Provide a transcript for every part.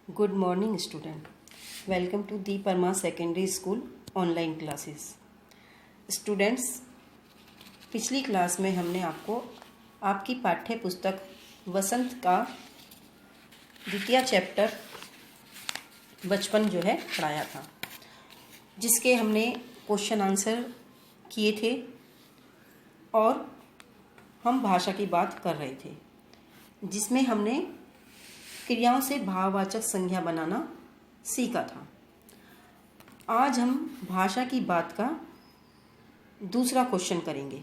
Good morning student. Welcome to the Parma Secondary School online classes. Students, पिछली class में हमने आपको आपकी पाठ्य पुस्तक वसंत का द्वितीय चैप्टर बचपन जो है पढ़ाया था, जिसके हमने क्वेश्चन आंसर किए थे और हम भाषा की बात कर रहे थे, जिसमें हमने क्रियाओं से भाववाचक संज्ञा बनाना सीखा था. आज हम भाषा की बात का दूसरा क्वेश्चन करेंगे.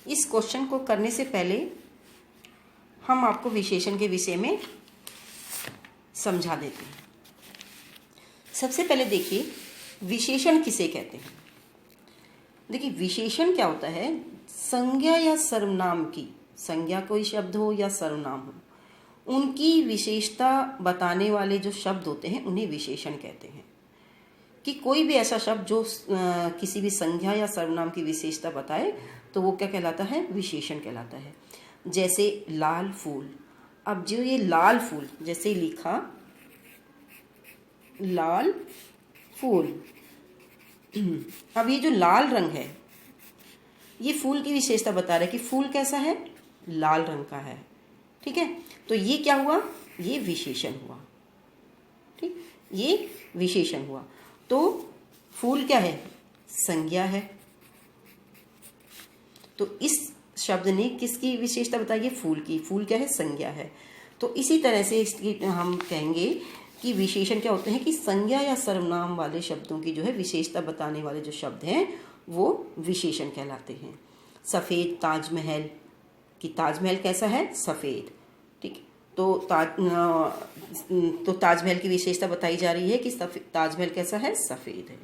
इस क्वेश्चन को करने से पहले हम आपको विशेषण के विषय में समझा देते हैं. सबसे पहले देखिए, विशेषण किसे कहते हैं. देखिए, विशेषण क्या होता है. संज्ञा या सर्वनाम की, संज्ञा कोई शब्द हो या सर्वनाम हो, उनकी विशेषता बताने वाले जो शब्द होते हैं उन्हें विशेषण कहते हैं. कि कोई भी ऐसा शब्द जो किसी भी संज्ञा या सर्वनाम की विशेषता बताए तो वो क्या कहलाता है, विशेषण कहलाता है. जैसे लाल फूल. अब जो ये लाल फूल, जैसे लिखा लाल फूल, अब ये जो लाल रंग है ये फूल की विशेषता बता रहा है कि फूल कैसा है, लाल रंग का है. ठीक है, तो ये क्या हुआ, ये विशेषण हुआ. ठीक, ये विशेषण हुआ. तो फूल क्या है, संज्ञा है. तो इस शब्द ने किसकी विशेषता बताई है, फूल की. फूल क्या है, संज्ञा है. तो इसी तरह से इसकी हम कहेंगे कि विशेषण क्या होते हैं कि संज्ञा या सर्वनाम वाले शब्दों की जो है विशेषता बताने वाले जो शब्द हैं वो विशेषण कहलाते हैं. सफ़ेद ताजमहल, कि ताजमहल कैसा है, सफ़ेद. ठीक, तो ताजमहल की विशेषता बताई जा रही है कि ताजमहल कैसा है, सफ़ेद है.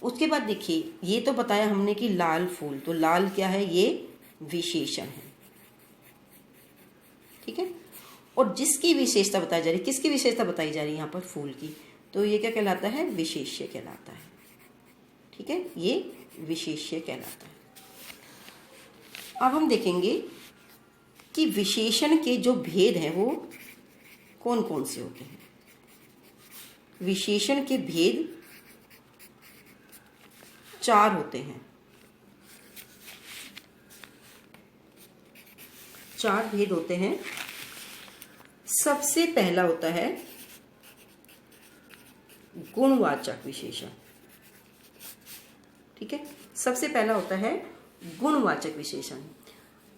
उसके बाद देखिए, ये तो बताया हमने कि लाल फूल, तो लाल क्या है, ये विशेषण है. ठीक है, और जिसकी विशेषता बताई जा रही है, किसकी विशेषता बताई जा रही है यहाँ पर, फूल की, तो ये क्या कहलाता है, विशेष्य कहलाता है. ठीक है, ये विशेष्य कहलाता है. अब हम देखेंगे कि विशेषण के जो भेद हैं वो कौन कौन से होते हैं. विशेषण के भेद 4 होते हैं. 4 भेद होते हैं. सबसे पहला होता है गुणवाचक विशेषण. ठीक है, सबसे पहला होता है गुणवाचक विशेषण.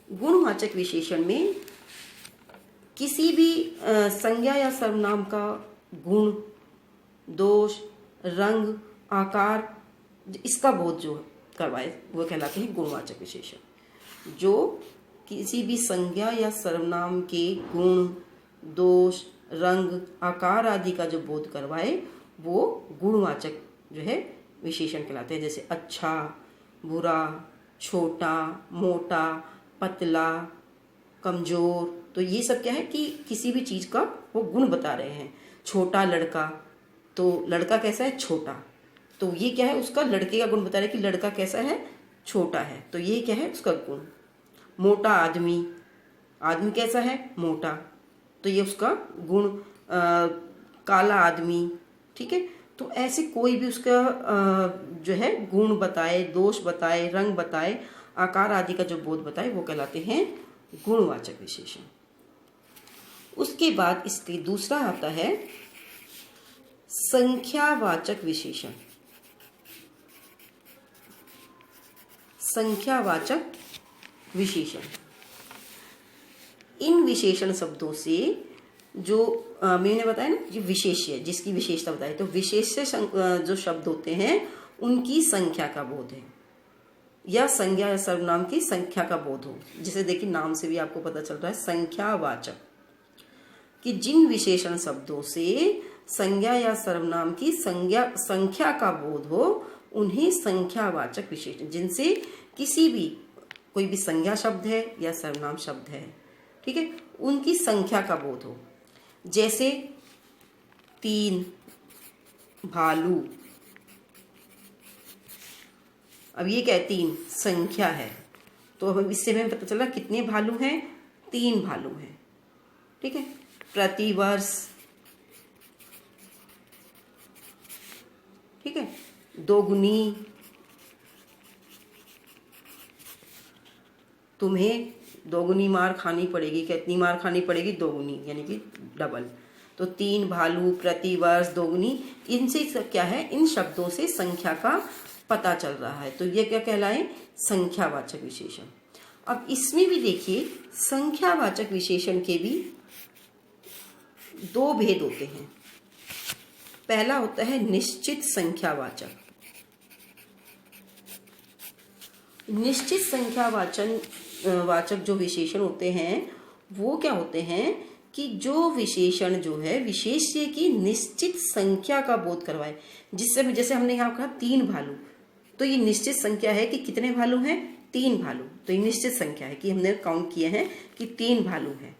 गुणवाचक विशेषण में किसी भी संज्ञा या सर्वनाम का गुण, दोष, रंग, आकार, इसका बोध जो करवाए वो कहलाते हैं गुणवाचक विशेषण. जो किसी भी संज्ञा या सर्वनाम के गुण, दोष, रंग, आकार आदि का जो बोध करवाए वो गुणवाचक जो है विशेषण कहलाते हैं. जैसे अच्छा, बुरा, छोटा, मोटा, पतला, कमजोर. तो ये सब क्या है कि किसी भी चीज़ का वो गुण बता रहे हैं. छोटा लड़का, तो लड़का कैसा है, छोटा, तो ये क्या है, उसका लड़के का गुण बता रहे हैं कि लड़का कैसा है, छोटा है, तो ये क्या है, उसका गुण. मोटा आदमी, आदमी कैसा है, मोटा, तो ये उसका गुण. काला आदमी. ठीक है, तो ऐसे कोई भी उसका जो है गुण बताए, दोष बताए, रंग बताए, आकार आदि का जो बोध बताए वो कहलाते हैं गुणवाचक विशेषण. उसके बाद इसके दूसरा आता है संख्यावाचक विशेषण. संख्यावाचक विशेषण, इन विशेषण शब्दों से जो मैंने बताया ना, जो विशेष्य, जिसकी विशेषता बताई, तो विशेष्य जो शब्द होते हैं उनकी संख्या का बोध है, या संज्ञा या सर्वनाम की संख्या का बोध हो. जैसे देखिए, नाम से भी आपको पता चल रहा है संख्यावाचक, कि जिन विशेषण शब्दों से संज्ञा या सर्वनाम की संख्या का बोध हो उन्हें संख्यावाचक विशेषण. जिनसे किसी भी, कोई भी संज्ञा शब्द है या सर्वनाम शब्द है, ठीक है, उनकी संख्या का बोध हो. जैसे 3 भालू. अब ये क्या है, 3 संख्या है, तो अब इससे हमें पता चला कितने भालू हैं, 3 भालू हैं. ठीक है, प्रतिवर्ष, ठीक है, दोगुनी, तुम्हें दोगुनी मार खानी पड़ेगी, कितनी मार खानी पड़ेगी, दोगुनी यानी कि डबल। तो 3 भालू, प्रतिवर्ष, दोगुनी, इनसे क्या है, इन शब्दों से संख्या का पता चल रहा है। तो ये क्या कहलाए, संख्यावाचक विशेषण। अब इसमें भी देखिए संख्यावाचक विशेषण के भी 2 भेद होते हैं। पहला होता है निश्चित संख्यावाचक। निश्चित संख्यावाचक जो विशेषण होते हैं वो क्या होते हैं कि जो विशेषण जो है विशेष्य की निश्चित संख्या का बोध करवाए। जिससे जैसे हमने यहाँ कहा 3 भालू, तो ये निश्चित संख्या है कि कितने भालू हैं, 3 भालू। तो ये निश्चित संख्या है कि हमने काउंट किए हैं कि 3 भालू हैं,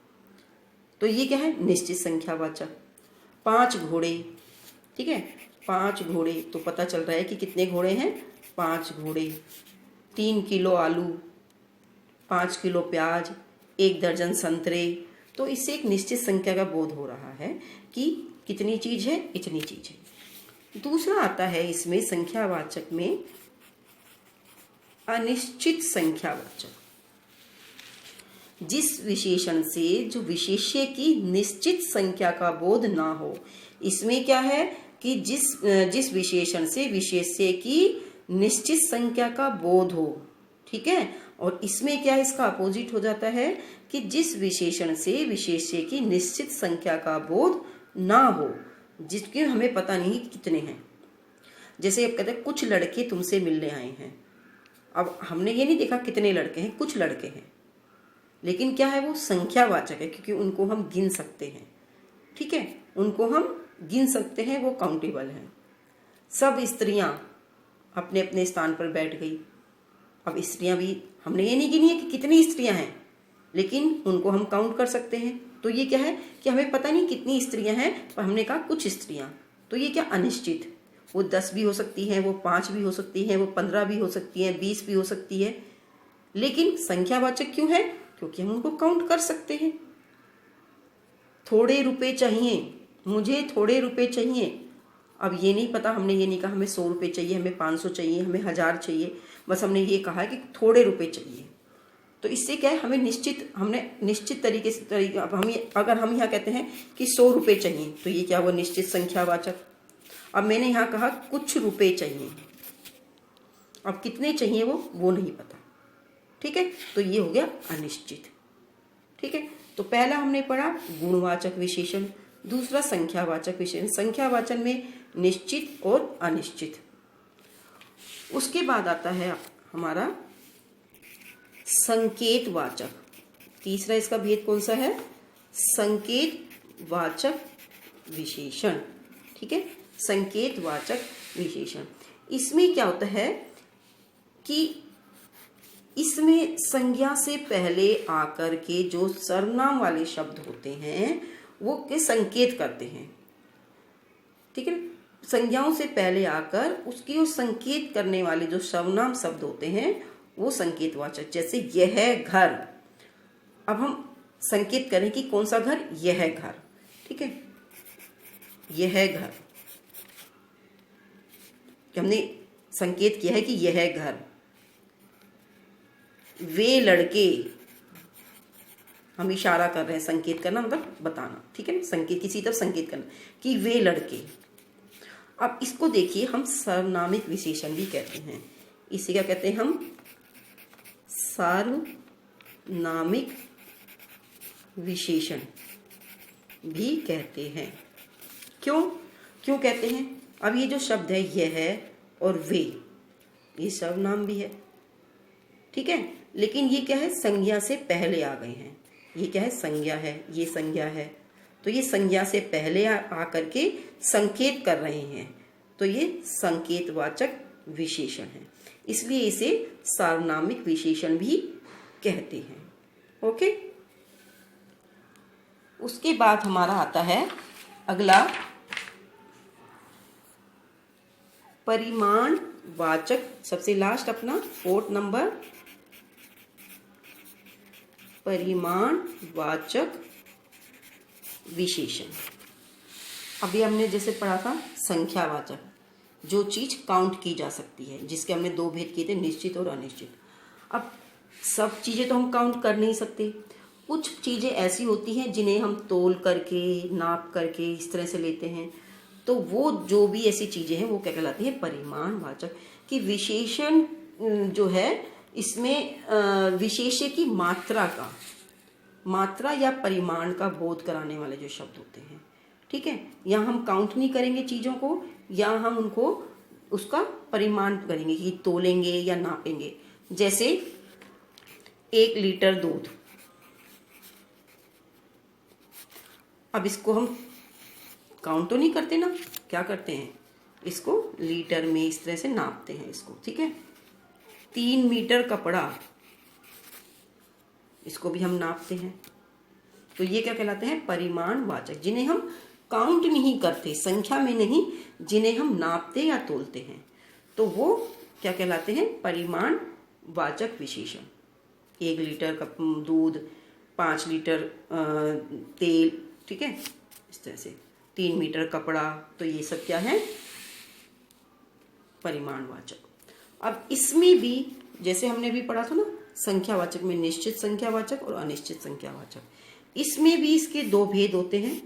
तो ये क्या है, निश्चित संख्यावाचक। 5 घोड़े, ठीक है, 5 घोड़े, तो पता चल रहा है कि कितने घोड़े हैं, 5 घोड़े। 3 किलो आलू, 5 किलो प्याज, 1 दर्जन संतरे। तो इससे एक निश्चित संख्या का बोध हो रहा है कि कितनी चीज है, इतनी चीज है। दूसरा आता है इसमें संख्यावाचक में अनिश्चित संख्यावाचक। जिस विशेषण से जो विशेष्य की निश्चित संख्या का बोध ना हो। इसमें क्या है कि जिस विशेषण से विशेष्य की निश्चित संख्या का बोध हो, ठीक है। और इसमें क्या है, इसका अपोजिट हो जाता है कि जिस विशेषण से विशेष्य की निश्चित संख्या का बोध ना हो, जिसके हमें पता नहीं कितने हैं। जैसे अब कहते हैं कुछ लड़के तुमसे मिलने आए हैं। अब हमने ये नहीं देखा कितने लड़के हैं, कुछ लड़के हैं, लेकिन क्या है वो संख्यावाचक है क्योंकि उनको हम गिन सकते हैं, ठीक है, उनको हम गिन सकते हैं, वो काउंटेबल हैं। सब स्त्रियां अपने अपने स्थान पर बैठ गई। अब स्त्रियां भी हमने ये नहीं गिनी है कि कितनी स्त्रियां हैं, लेकिन उनको हम काउंट कर सकते हैं। तो ये क्या है कि हमें पता नहीं कितनी स्त्रियां हैं, पर हमने कहा कुछ स्त्रियां। तो ये क्या, अनिश्चित। वो 10 भी हो सकती हैं, वो 5 भी हो सकती हैं, वो 15 भी हो सकती हैं, 20 भी हो सकती है, लेकिन संख्यावाचक क्यों है, क्योंकि हम उनको काउंट कर सकते हैं। थोड़े रुपए चाहिए, मुझे थोड़े रुपए चाहिए। अब ये नहीं पता, हमने ये नहीं कहा हमें 100 रुपये चाहिए, हमें 500 चाहिए, हमें 1000 चाहिए, बस हमने ये कहा कि थोड़े रुपए चाहिए। तो इससे क्या है, हमने निश्चित तरीके से अब अगर हम यहाँ कहते हैं कि 100 रुपये चाहिए, तो ये क्या हुआ, निश्चित संख्यावाचक। अब मैंने यहाँ कहा कुछ रुपए चाहिए, अब कितने चाहिए वो नहीं पता, ठीक है, तो ये हो गया अनिश्चित, ठीक है। तो पहला हमने पढ़ा गुणवाचक विशेषण, दूसरा संख्यावाचक विशेषण। संख्यावाचक में निश्चित और अनिश्चित। उसके बाद आता है हमारा संकेतवाचक। तीसरा इसका भेद कौन सा है, संकेतवाचक विशेषण, ठीक है, संकेतवाचक विशेषण। इसमें क्या होता है कि इसमें संज्ञा से पहले आकर के जो सर्वनाम वाले शब्द होते हैं वो के संकेत करते हैं, ठीक है। संज्ञाओं से पहले आकर उसकी वो संकेत करने वाले जो सर्वनाम शब्द होते हैं वो संकेतवाचक। जैसे यह घर, अब हम संकेत करें कि कौन सा घर, यह घर, ठीक है, यह घर, हमने संकेत किया है कि यह घर। वे लड़के, हम इशारा कर रहे हैं, संकेत करना मतलब बताना, ठीक है ना, संकेत किसी तरफ संकेत करना कि वे लड़के। अब इसको देखिए हम सर्वनामिक विशेषण भी कहते हैं। इसे क्या कहते हैं हम, सार्वनामिक विशेषण भी कहते हैं। क्यों कहते हैं, अब ये जो शब्द है यह और वे, ये सर्वनाम भी है, ठीक है, लेकिन ये क्या है, संज्ञा से पहले आ गए हैं। ये क्या है, संज्ञा है, ये संज्ञा है, तो ये संज्ञा से पहले आकर के संकेत कर रहे हैं, तो ये संकेतवाचक विशेषण है, इसलिए इसे सार्वनामिक विशेषण भी कहते हैं। ओके, उसके बाद हमारा आता है अगला परिमाणवाचक, सबसे लास्ट अपना 4th नंबर, परिमाणवाचक विशेषण। अभी हमने जैसे पढ़ा था संख्यावाचक, जो चीज काउंट की जा सकती है, जिसके हमने दो भेद किए थे, निश्चित और अनिश्चित। अब सब चीजें तो हम काउंट कर नहीं सकते, कुछ चीजें ऐसी होती हैं जिन्हें हम तोल करके, नाप करके इस तरह से लेते हैं। तो वो जो भी ऐसी चीजें हैं वो क्या कहलाती है, परिमाणवाचक। कि विशेषण जो है इसमें विशेष्य की मात्रा या परिमाण का बोध कराने वाले जो शब्द होते हैं, ठीक है। यहाँ हम काउंट नहीं करेंगे चीजों को, या हम उनको उसका परिमाण करेंगे कि तोलेंगे या नापेंगे। जैसे 1 लीटर दूध, अब इसको हम काउंट तो नहीं करते ना, क्या करते हैं, इसको लीटर में इस तरह से नापते हैं इसको, ठीक है। 3 मीटर कपड़ा, इसको भी हम नापते हैं। तो ये क्या कहलाते हैं, परिमाणवाचक, जिन्हें हम काउंट नहीं करते, संख्या में नहीं, जिन्हें हम नापते या तोलते हैं, तो वो क्या कहलाते हैं, परिमाणवाचक विशेषण। 1 लीटर दूध, 5 लीटर तेल, ठीक है, इस तरह से 3 मीटर कपड़ा, तो ये सब क्या है, परिमाणवाचक। अब इसमें भी जैसे हमने भी पढ़ा था ना, संख्यावाचक में निश्चित संख्यावाचक और अनिश्चित संख्यावाचक, इसमें भी इसके दो भेद होते हैं,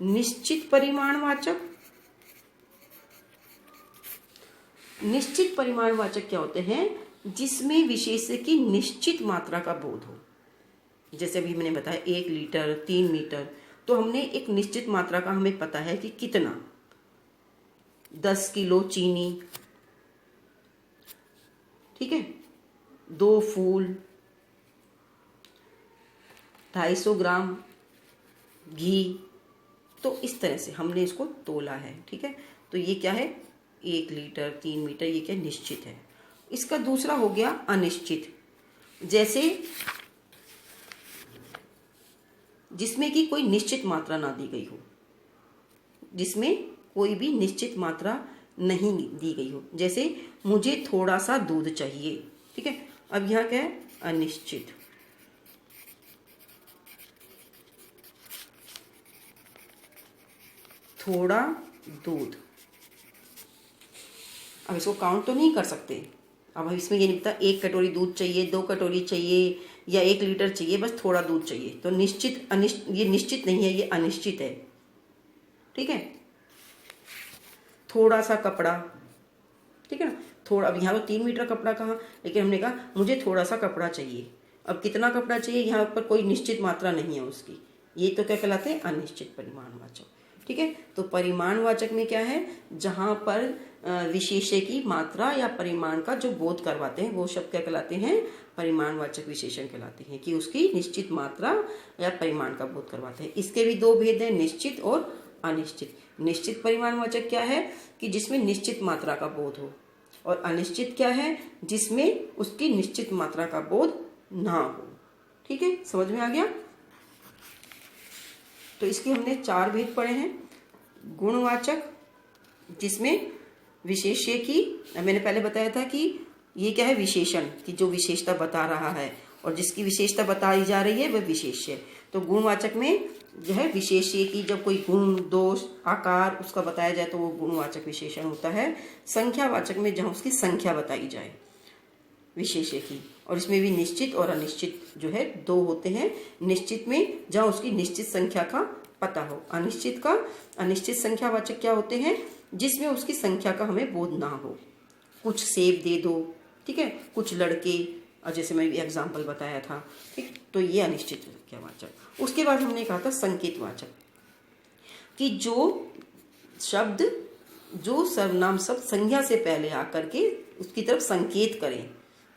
निश्चित परिमाणवाचक। निश्चित परिमाणवाचक क्या होते हैं, जिसमें विशेष्य की निश्चित मात्रा का बोध हो। जैसे अभी मैंने बताया 1 लीटर, 3 मीटर, तो हमने एक निश्चित मात्रा का हमें पता है कि कितना, 10 किलो चीनी, ठीक है, 2 फूल, 250 ग्राम घी। तो इस तरह से हमने इसको तोला है, ठीक है। तो ये क्या है, 1 लीटर, 3 मीटर, ये क्या निश्चित है। इसका दूसरा हो गया अनिश्चित, जैसे जिसमें कि कोई निश्चित मात्रा ना दी गई हो, जिसमें कोई भी निश्चित मात्रा नहीं दी गई हो। जैसे मुझे थोड़ा सा दूध चाहिए, ठीक है। अब यहाँ क्या है, अनिश्चित। थोड़ा दूध, अब इसको काउंट तो नहीं कर सकते। अब इसमें ये नहीं पता 1 कटोरी दूध चाहिए, 2 कटोरी चाहिए, या 1 लीटर चाहिए, बस थोड़ा दूध चाहिए। तो निश्चित ये निश्चित नहीं है, ये अनिश्चित है, ठीक है। थोड़ा सा कपड़ा, ठीक है ना, थोड़ा। अब यहाँ तो 3 मीटर कपड़ा कहा, लेकिन हमने कहा मुझे थोड़ा सा कपड़ा चाहिए। अब कितना कपड़ा चाहिए, यहाँ पर कोई निश्चित मात्रा नहीं है उसकी, ये तो क्या कहलाते हैं, अनिश्चित परिमाणवाचक, ठीक है। तो परिमाणवाचक में क्या है, जहां पर विशेष्य की मात्रा या परिमाण का जो बोध करवाते हैं, वो शब्द क्या कहलाते हैं, परिमाणवाचक विशेषण कहलाते हैं, कि उसकी निश्चित मात्रा या परिमाण का बोध करवाते हैं। इसके भी दो भेद हैं, निश्चित और अनिश्चित। निश्चित परिमाणवाचक क्या है, कि जिसमें निश्चित मात्रा का बोध हो, और अनिश्चित क्या है, जिसमें उसकी निश्चित मात्रा का बोध ना हो, ठीक है। समझ में आ गया। तो इसके हमने 4 भेद पढ़े हैं। गुणवाचक, जिसमें विशेष्य की, मैंने पहले बताया था कि ये क्या है, विशेषण, कि जो विशेषता बता रहा है और जिसकी विशेषता बताई जा रही है वह विशेष्य। तो गुणवाचक में जो है विशेष्य की जब कोई गुण, दोष, आकार उसका बताया जाए तो वो गुणवाचक विशेषण होता है। संख्यावाचक में जहाँ उसकी संख्या बताई जाए विशेष्य की, और इसमें भी निश्चित और अनिश्चित जो है 2 होते हैं। निश्चित में जहाँ उसकी निश्चित संख्या का पता हो, अनिश्चित संख्यावाचक क्या होते हैं, जिसमें उसकी संख्या का हमें बोध ना हो। कुछ सेब दे दो, ठीक है, कुछ लड़के, और जैसे मैं एग्जाम्पल बताया था, ठीक। तो ये अनिश्चित संख्यावाचक। उसके बाद हमने कहा था संकेतवाचक, कि जो शब्द, जो सर्वनाम शब्द संज्ञा से पहले आकर के उसकी तरफ संकेत करें,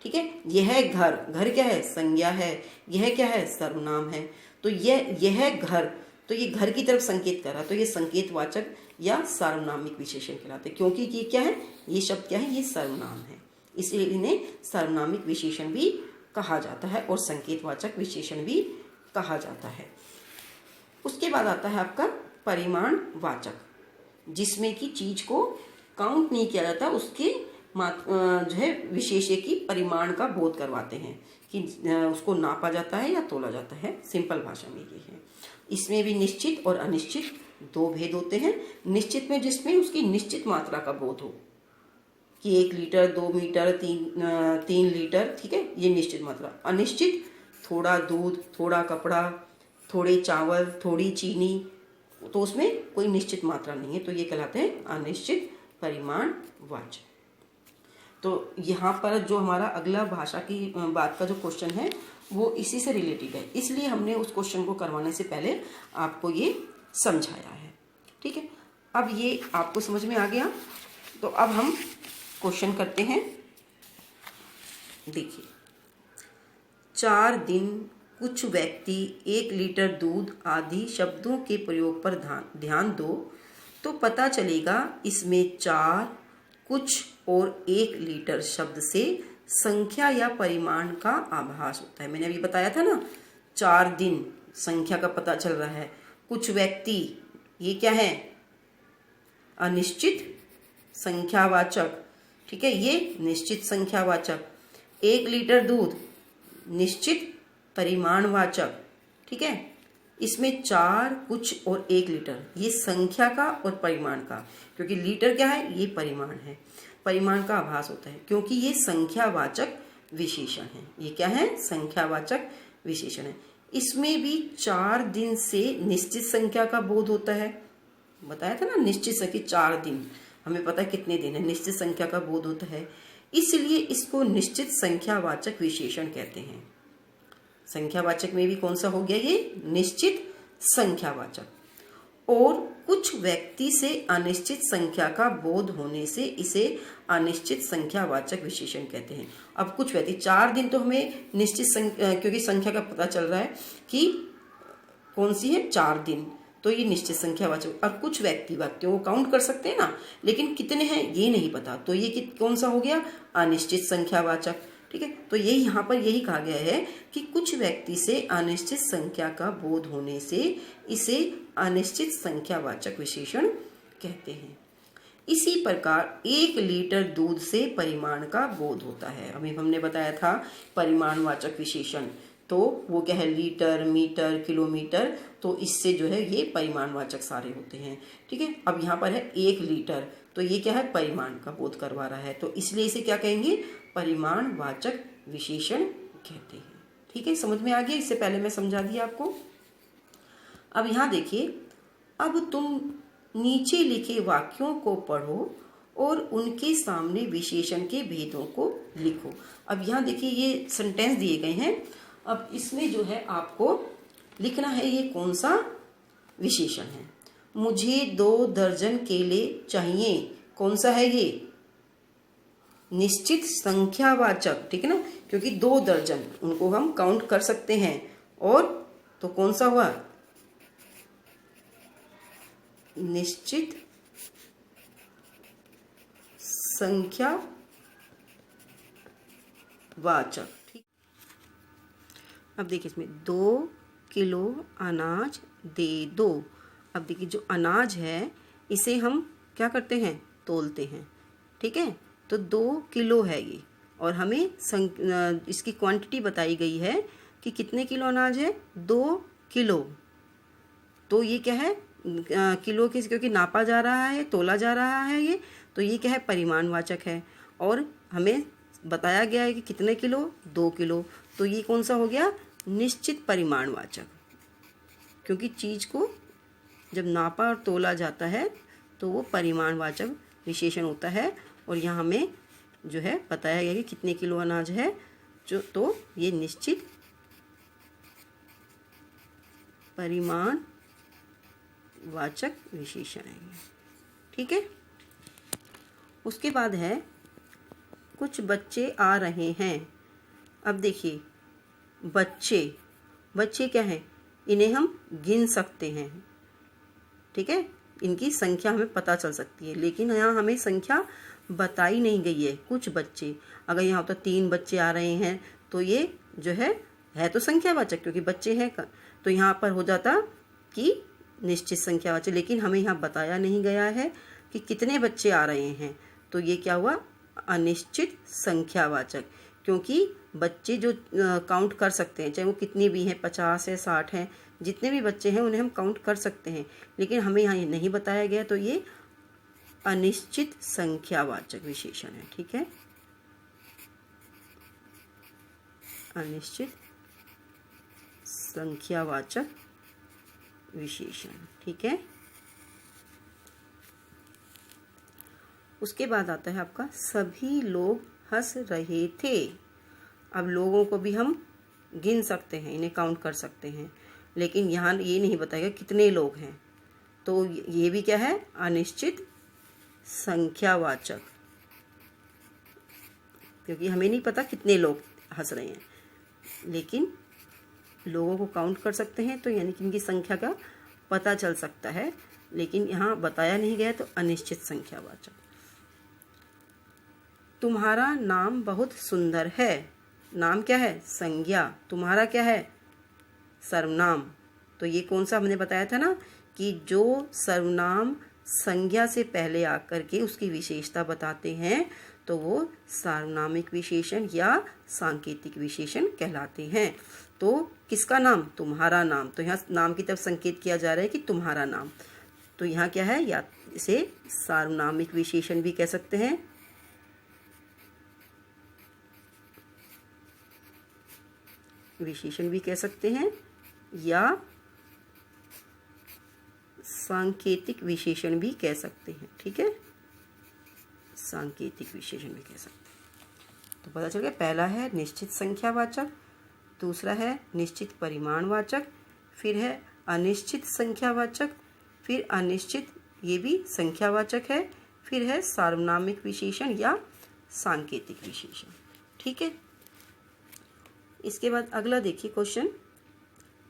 ठीक है। यह घर, घर क्या है, संज्ञा है, यह क्या है, सर्वनाम है। तो यह घर, तो ये घर की तरफ संकेत कर रहा, तो ये संकेतवाचक या सार्वनामिक विशेषण कहलाते हैं, क्योंकि ये क्या है, ये शब्द क्या है, ये सर्वनाम है, इसलिए इन्हें सार्वनामिक विशेषण भी कहा जाता है और संकेतवाचक विशेषण भी कहा जाता है। उसके बाद आता है आपका परिमाणवाचक, जिसमें की चीज को काउंट नहीं किया जाता, उसके जो है विशेष्य की परिमाण का बोध करवाते हैं, कि उसको नापा जाता है या तोला जाता है, सिंपल भाषा में ये है। इसमें भी निश्चित और अनिश्चित दो भेद होते हैं। निश्चित में जिसमें उसकी निश्चित मात्रा का बोध हो कि 1 लीटर, 2 मीटर, 3 लीटर, ठीक है, ये निश्चित मात्रा। अनिश्चित थोड़ा दूध, थोड़ा कपड़ा, थोड़े चावल, थोड़ी चीनी, तो उसमें कोई निश्चित मात्रा नहीं है, तो ये कहलाते हैं अनिश्चित परिमाणवाचक। तो यहाँ पर जो हमारा अगला भाषा की बात का जो क्वेश्चन है वो इसी से रिलेटेड है, इसलिए हमने उस क्वेश्चन को करवाने से पहले आपको ये समझाया है, ठीक है। अब ये आपको समझ में आ गया, तो अब हम क्वेश्चन करते हैं। देखिए, 4 दिन, कुछ व्यक्ति, 1 लीटर दूध आदि शब्दों के प्रयोग पर ध्यान दो तो पता चलेगा इसमें 4, कुछ और 1 लीटर शब्द से संख्या या परिमाण का आभास होता है। मैंने अभी बताया था ना, 4 दिन संख्या का पता चल रहा है, कुछ व्यक्ति, ये क्या है, अनिश्चित संख्यावाचक, ठीक है, ये निश्चित संख्यावाचक। 1 लीटर दूध निश्चित परिमाणवाचक, ठीक है। इसमें 4, कुछ और 1 लीटर, ये संख्या का और परिमाण का, क्योंकि लीटर क्या है, ये परिमाण है, परिमाण का आभास होता है, क्योंकि ये संख्यावाचक विशेषण है। ये क्या है, संख्यावाचक विशेषण है। इसमें भी 4 दिन से निश्चित संख्या का बोध होता है। बताया था ना, निश्चित संख्या 4 दिन, हमें पता है कितने दिन है, निश्चित संख्या का बोध होता है, इसलिए इसको निश्चित संख्यावाचक विशेषण कहते हैं। संख्यावाचक में भी कौन सा हो गया, ये निश्चित संख्यावाचक। और कुछ व्यक्ति से अनिश्चित संख्या का बोध होने से इसे अनिश्चित संख्यावाचक विशेषण कहते हैं। अब कुछ व्यक्ति, 4 दिन तो हमें निश्चित संख्या, क्योंकि संख्या का पता चल रहा है कि कौन सी है, 4 दिन, तो ये निश्चित संख्यावाचक। और कुछ व्यक्तियों को काउंट कर सकते हैं ना, लेकिन कितने हैं ये नहीं पता, तो ये कौन सा हो गया, अनिश्चित संख्यावाचक, ठीक है। तो ये यहाँ पर यही कहा गया है कि कुछ व्यक्ति से अनिश्चित संख्या का बोध होने से इसे अनिश्चित संख्यावाचक विशेषण कहते हैं। इसी प्रकार 1 लीटर दूध से परिमाण का बोध होता है। अभी हमने बताया था परिमाणवाचक विशेषण, तो वो क्या है, लीटर, मीटर, किलोमीटर, तो इससे जो है ये परिमाणवाचक सारे होते हैं, ठीक है। अब यहाँ पर है 1 लीटर, तो ये क्या है, परिमाण का बोध करवा रहा है, तो इसलिए इसे क्या कहेंगे, परिमाणवाचक विशेषण कहते हैं, ठीक है। समझ में आ गया, इससे पहले मैं समझा दिया आपको। अब यहाँ देखिए, अब तुम नीचे लिखे वाक्यों को पढ़ो और उनके सामने विशेषण के भेदों को लिखो। अब यहाँ देखिए, ये सेंटेंस दिए गए हैं, अब इसमें जो है आपको लिखना है ये कौन सा विशेषण है। मुझे 2 दर्जन केले चाहिए, कौन सा है ये, निश्चित संख्यावाचक, ठीक है ना, क्योंकि 2 दर्जन उनको हम काउंट कर सकते हैं, और तो कौन सा हुआ, निश्चित संख्यावाचक, ठीक। अब देखिए, इसमें 2 किलो अनाज दे दो। अब देखिए, जो अनाज है इसे हम क्या करते हैं, तोलते हैं, ठीक है। तो 2 किलो है ये, और हमें इसकी क्वांटिटी बताई गई है कि कितने किलो अनाज है, 2 किलो। तो ये क्या है, किलो के, क्योंकि नापा जा रहा है, तोला जा रहा है ये, तो ये क्या है, परिमाणवाचक है। और हमें बताया गया है कि कितने किलो, 2 किलो, तो ये कौन सा हो गया, निश्चित परिमाणवाचक, क्योंकि चीज़ को जब नापा और तोला जाता है तो वो परिमाणवाचक विशेषण होता है। और यहाँ हमें जो है बताया गया कि कितने किलो अनाज है, जो, तो ये निश्चित परिमाणवाचक विशेषण है, ठीक है। उसके बाद है कुछ बच्चे आ रहे हैं। अब देखिए, बच्चे क्या हैं, इन्हें हम गिन सकते हैं, ठीक है, इनकी संख्या हमें पता चल सकती है, लेकिन यहाँ हमें संख्या बताई नहीं गई है। कुछ बच्चे, अगर यहाँ तो 3 बच्चे आ रहे हैं, तो ये जो है तो संख्यावाचक, क्योंकि बच्चे हैं, तो यहाँ पर हो जाता कि निश्चित संख्यावाचक, लेकिन हमें यहाँ बताया नहीं गया है कि कितने बच्चे आ रहे हैं, तो ये क्या हुआ, अनिश्चित संख्यावाचक, क्योंकि बच्चे जो काउंट कर सकते हैं, चाहे वो कितने भी हैं, 50 है, 60 हैं, जितने भी बच्चे हैं उन्हें हम काउंट कर सकते हैं, लेकिन हमें यहाँ ये नहीं बताया गया, तो ये अनिश्चित संख्यावाचक विशेषण है। ठीक है, अनिश्चित संख्यावाचक विशेषण। ठीक है, उसके बाद आता है आपका सभी लोग हंस रहे थे। अब लोगों को भी हम गिन सकते हैं, इन्हें काउंट कर सकते हैं, लेकिन यहाँ ये नहीं बताएगा कितने लोग हैं, तो ये भी क्या है, अनिश्चित संख्यावाचक, क्योंकि हमें नहीं पता कितने लोग हंस रहे हैं, लेकिन लोगों को काउंट कर सकते हैं, तो यानी कि इनकी संख्या का पता चल सकता है, लेकिन यहाँ बताया नहीं गया, तो अनिश्चित संख्यावाचक। तुम्हारा नाम बहुत सुंदर है। नाम क्या है, संज्ञा। तुम्हारा क्या है, सर्वनाम। तो ये कौन सा हमने बताया था ना, कि जो सर्वनाम संज्ञा से पहले आकर के उसकी विशेषता बताते हैं, तो वो सार्वनामिक विशेषण या सांकेतिक विशेषण कहलाते हैं। तो किसका नाम, तुम्हारा नाम। तो यहाँ नाम की तरफ संकेत किया जा रहा है कि तुम्हारा नाम, तो यहाँ क्या है, या इसे सार्वनामिक विशेषण भी कह सकते हैं, विशेषण भी कह सकते हैं, या सांकेतिक विशेषण भी कह सकते हैं। ठीक है, सांकेतिक विशेषण भी कह सकते हैं। तो पता चल गया, पहला है निश्चित संख्यावाचक, दूसरा है निश्चित परिमाणवाचक, फिर है अनिश्चित संख्यावाचक, फिर अनिश्चित, ये भी संख्यावाचक है, फिर है सार्वनामिक विशेषण या सांकेतिक विशेषण। ठीक है, इसके बाद अगला देखिए क्वेश्चन,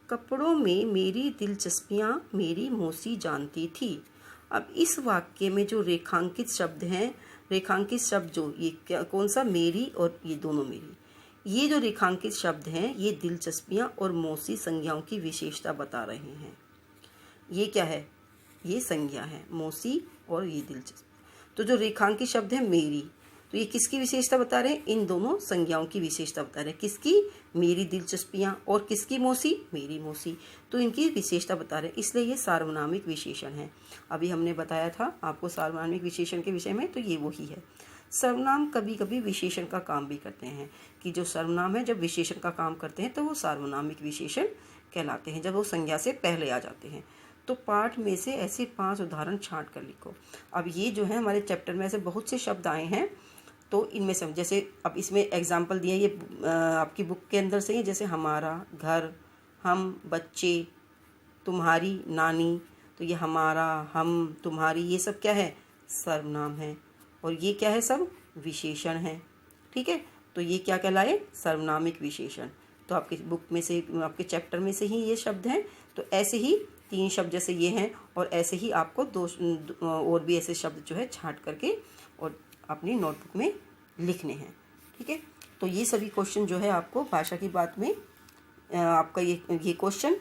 कपड़ों में मेरी दिलचस्पियां मेरी मौसी जानती थी। अब इस वाक्य में जो रेखांकित शब्द हैं, रेखांकित शब्द जो ये कौन सा, मेरी और ये दोनों मेरी, ये जो रेखांकित शब्द हैं ये दिलचस्पियां और मौसी संज्ञाओं की विशेषता बता रहे हैं। ये क्या है, ये संज्ञा है, मौसी और ये दिलचस्पी। तो जो रेखांकित शब्द है मेरी, तो ये किसकी विशेषता बता रहे हैं, इन दोनों संज्ञाओं की विशेषता बता रहे हैं। किसकी, मेरी दिलचस्पियां, और किसकी, मौसी, मेरी मौसी, तो इनकी विशेषता बता रहे हैं, इसलिए ये सार्वनामिक विशेषण है। अभी हमने बताया था आपको सार्वनामिक विशेषण के विषय में, तो ये वही है। सर्वनाम कभी कभी विशेषण का काम भी करते हैं, कि जो सर्वनाम है जब विशेषण का काम करते हैं तो वो सार्वनामिक विशेषण कहलाते हैं, जब वो संज्ञा से पहले आ जाते हैं। तो पाठ में से ऐसे 5 उदाहरण छांट कर लिखो। अब ये जो है हमारे चैप्टर में ऐसे बहुत से शब्द आए हैं, तो इनमें से जैसे अब इसमें एग्जाम्पल दिया, ये आपकी बुक के अंदर से ही, जैसे हमारा, घर, हम, बच्चे, तुम्हारी, नानी, तो ये हमारा, हम, तुम्हारी, ये सब क्या है, सर्वनाम है, और ये क्या है, सब विशेषण है। ठीक है, तो ये क्या कहलाए, सर्वनामिक विशेषण। तो आपकी बुक में से, आपके चैप्टर में से ही ये शब्द हैं। तो ऐसे ही 3 शब्द जैसे ये हैं, और ऐसे ही आपको 2 और भी ऐसे शब्द जो है छांट करके और अपनी नोटबुक में लिखने हैं। ठीक है, तो ये सभी क्वेश्चन जो है आपको भाषा की बात में आपका ये क्वेश्चन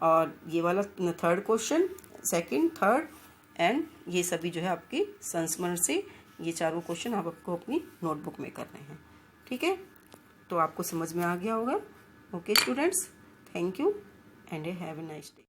और ये वाला 3rd question, 2nd, 3rd and ये सभी जो है आपके संस्मरण से ये चारों क्वेश्चन आपको अपनी नोटबुक में करने हैं। ठीक है, तो आपको समझ में आ गया होगा। Okay students, thank you and have a nice day.